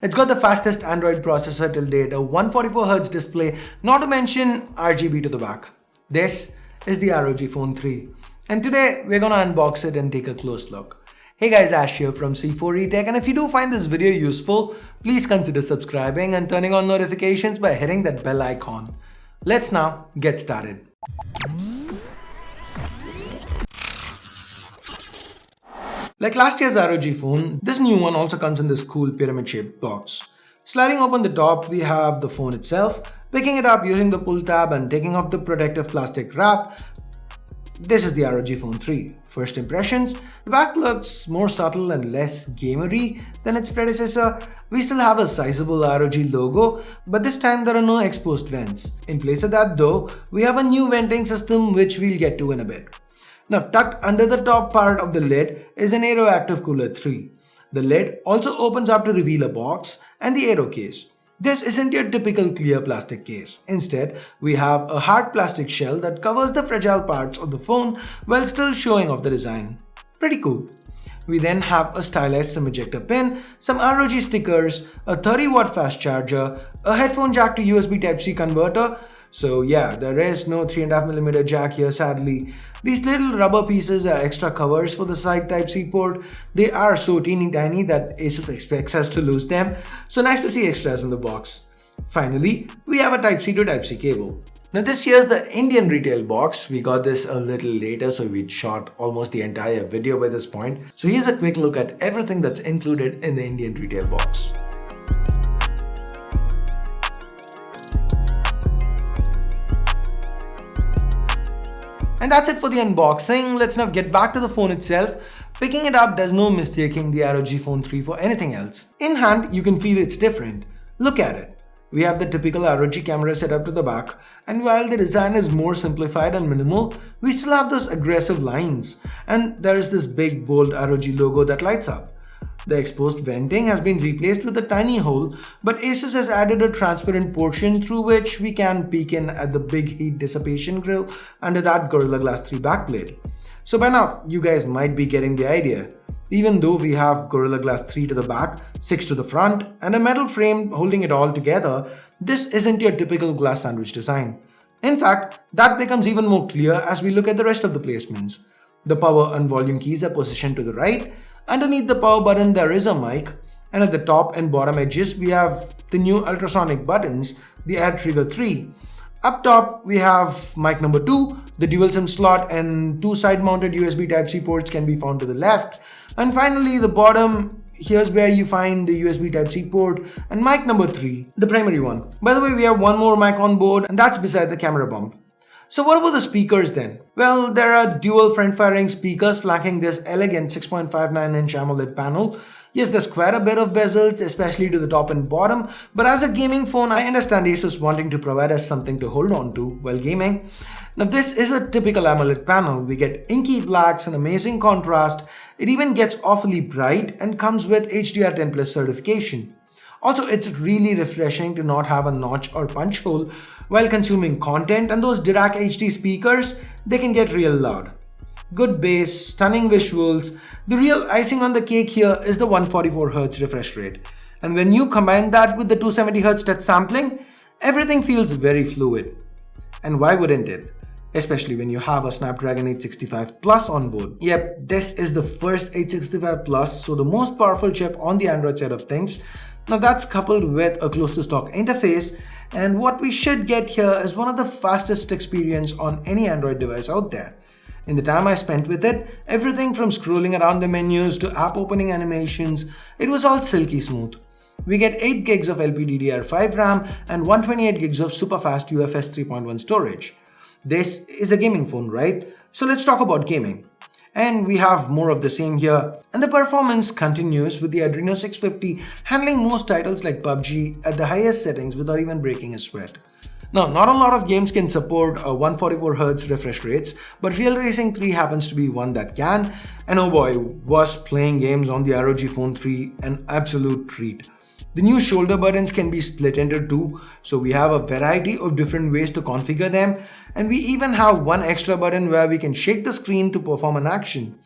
It's got the fastest Android processor till date, a 144Hz display, not to mention RGB to the back. This is the ROG Phone 3. And today we're gonna unbox it and take a close look. Hey guys, Ash here from C4eTech, and if you do find this video useful, please consider subscribing and turning on notifications by hitting that bell icon. Let's now get started. Like last year's ROG Phone, this new one also comes in this cool pyramid-shaped box. Sliding open the top, we have the phone itself. Picking it up using the pull tab and taking off the protective plastic wrap. This is the ROG Phone 3. First impressions, the back looks more subtle and less gamery than its predecessor. We still have a sizable ROG logo, but this time there are no exposed vents. In place of that though, we have a new venting system which we'll get to in a bit. Now tucked under the top part of the lid is an Aero Active Cooler 3. The lid also opens up to reveal a box and the Aero case. This isn't your typical clear plastic case. Instead, we have a hard plastic shell that covers the fragile parts of the phone while still showing off the design. Pretty cool. We then have a stylized SIM ejector pin, some ROG stickers, a 30-watt fast charger, a headphone jack to USB Type-C converter. So yeah, there is no 3.5mm jack here sadly. These little rubber pieces are extra covers for the side Type-C port. They are so teeny tiny that Asus expects us to lose them, so nice to see extras in the box. Finally, we have a Type-C to Type-C cable. Now this here's the Indian retail box. We got this a little later, so we'd shot almost the entire video by this point. So here's a quick look at everything that's included in the Indian retail box. And that's it for the unboxing. Let's now get back to the phone itself. Picking it up, there's no mistaking the ROG Phone 3 for anything else. In hand, you can feel it's different. Look at it. We have the typical ROG camera set up to the back, and while the design is more simplified and minimal, we still have those aggressive lines. And there is this big bold ROG logo that lights up. The exposed venting has been replaced with a tiny hole, but Asus has added a transparent portion through which we can peek in at the big heat dissipation grill under that Gorilla Glass 3 backplate. So by now, you guys might be getting the idea. Even though we have Gorilla Glass 3 to the back, 6 to the front, and a metal frame holding it all together, this isn't your typical glass sandwich design. In fact, that becomes even more clear as we look at the rest of the placements. The power and volume keys are positioned to the right. Underneath the power button there is a mic, and at the top and bottom edges we have the new ultrasonic buttons, the Air Trigger 3. Up top we have mic number 2, the dual SIM slot and 2 side mounted USB Type-C ports can be found to the left. And finally the bottom, here's where you find the USB Type-C port and mic number 3, the primary one. By the way, we have one more mic on board and that's beside the camera bump. So what about the speakers then? Well, there are dual front-firing speakers flanking this elegant 6.59-inch AMOLED panel. Yes, there's quite a bit of bezels, especially to the top and bottom, but as a gaming phone, I understand Asus wanting to provide us something to hold on to while gaming. Now this is a typical AMOLED panel. We get inky blacks and amazing contrast. It even gets awfully bright and comes with HDR10+ certification. Also, it's really refreshing to not have a notch or punch hole while consuming content, and those Dirac HD speakers, they can get real loud. Good bass, stunning visuals. The real icing on the cake here is the 144Hz refresh rate. And when you combine that with the 270Hz touch sampling, everything feels very fluid. And why wouldn't it? Especially when you have a Snapdragon 865 Plus on board. Yep, this is the first 865 Plus, so the most powerful chip on the Android side of things. Now that's coupled with a close to stock interface, and what we should get here is one of the fastest experience on any Android device out there. In the time I spent with it, everything from scrolling around the menus to app opening animations, it was all silky smooth. We get 8 gigs of LPDDR5 RAM and 128 gigs of super fast UFS 3.1 storage. This is a gaming phone, right? So let's talk about gaming. And we have more of the same here. And the performance continues with the Adreno 650 handling most titles like PUBG at the highest settings without even breaking a sweat. Now, not a lot of games can support 144Hz refresh rates, but Real Racing 3 happens to be one that can. And oh boy, was playing games on the ROG Phone 3 an absolute treat. The new shoulder buttons can be split into 2, so we have a variety of different ways to configure them, and we even have one extra button where we can shake the screen to perform an action.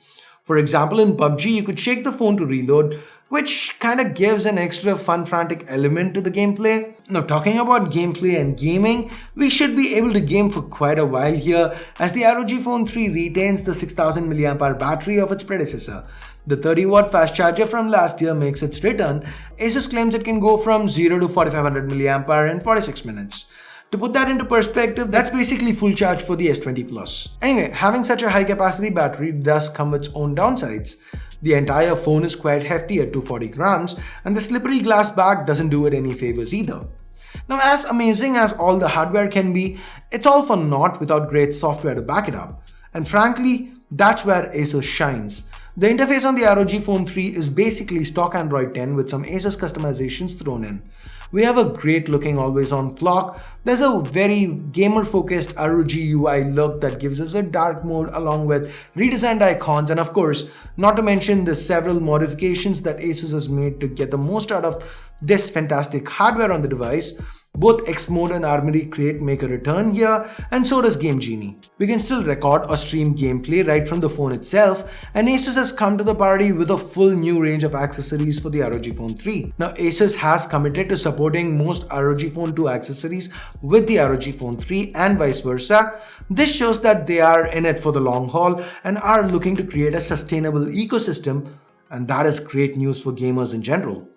For example, in PUBG, you could shake the phone to reload, which kind of gives an extra fun frantic element to the gameplay. Now talking about gameplay and gaming, we should be able to game for quite a while here as the ROG Phone 3 retains the 6000 mAh battery of its predecessor. The 30-watt fast charger from last year makes its return. Asus claims it can go from 0 to 4500 mAh in 46 minutes. To put that into perspective, that's basically full charge for the S20 Plus. Anyway, having such a high capacity battery does come with its own downsides. The entire phone is quite hefty at 240 grams, and the slippery glass back doesn't do it any favors either. Now, as amazing as all the hardware can be, it's all for naught without great software to back it up. And frankly, that's where Asus shines. The interface on the ROG Phone 3 is basically stock Android 10 with some Asus customizations thrown in. We have a great looking always on clock. There's a very gamer focused ROG UI look that gives us a dark mode along with redesigned icons, and of course, not to mention the several modifications that Asus has made to get the most out of this fantastic hardware on the device. Both X Mode and Armory Crate make a return here, and so does Game Genie. We can still record or stream gameplay right from the phone itself, and Asus has come to the party with a full new range of accessories for the ROG Phone 3. Now, Asus has committed to supporting most ROG Phone 2 accessories with the ROG Phone 3 and vice versa. This shows that they are in it for the long haul and are looking to create a sustainable ecosystem, and that is great news for gamers in general.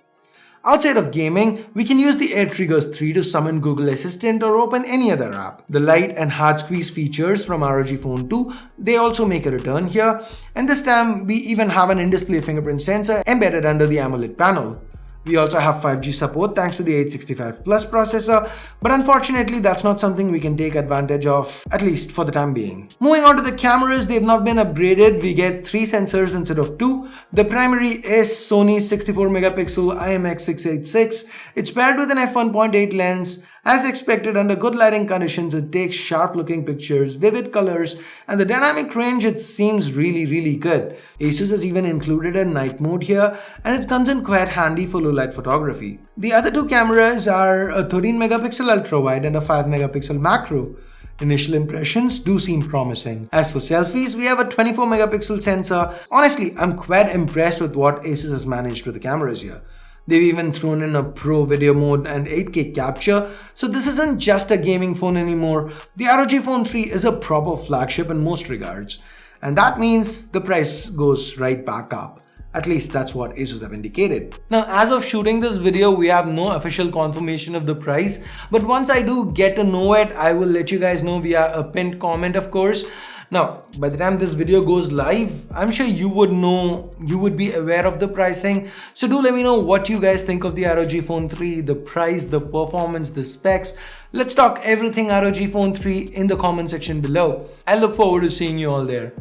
Outside of gaming, we can use the Air Triggers 3 to summon Google Assistant or open any other app. The light and hard squeeze features from ROG Phone 2, they also make a return here, and this time we even have an in-display fingerprint sensor embedded under the AMOLED panel. We also have 5G support thanks to the 865 Plus processor, but unfortunately that's not something we can take advantage of, at least for the time being. Moving on to the cameras, they've not been upgraded. We get 3 sensors instead of 2. The primary is Sony's 64 megapixel IMX686. It's paired with an f1.8 lens. As expected, under good lighting conditions, it takes sharp looking pictures, vivid colors, and the dynamic range, it seems really good. Asus has even included a night mode here, and it comes in quite handy for low light photography. The other 2 cameras are a 13 megapixel ultra wide and a 5 megapixel macro. Initial impressions do seem promising. As for selfies, we have a 24 megapixel sensor. Honestly, I'm quite impressed with what Asus has managed with the cameras here. They've even thrown in a pro video mode and 8K capture, so this isn't just a gaming phone anymore. The ROG Phone 3 is a proper flagship in most regards, and that means the price goes right back up. At least that's what Asus have indicated. Now, as of shooting this video, we have no official confirmation of the price, but once I do get to know it, I will let you guys know via a pinned comment, of course. Now, by the time this video goes live, I'm sure you would be aware of the pricing. So do let me know what you guys think of the ROG Phone 3, the price, the performance, the specs. Let's talk everything ROG Phone 3 in the comment section below. I look forward to seeing you all there.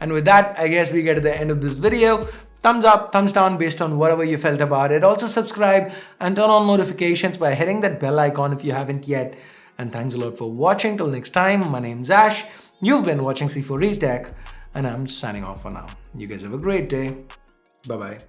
And with that, I guess we get to the end of this video. Thumbs up, thumbs down based on whatever you felt about it. Also subscribe and turn on notifications by hitting that bell icon if you haven't yet. And thanks a lot for watching. Till next time, my name's Ash. You've been watching C4 Tech, and I'm signing off for now. You guys have a great day. Bye-bye.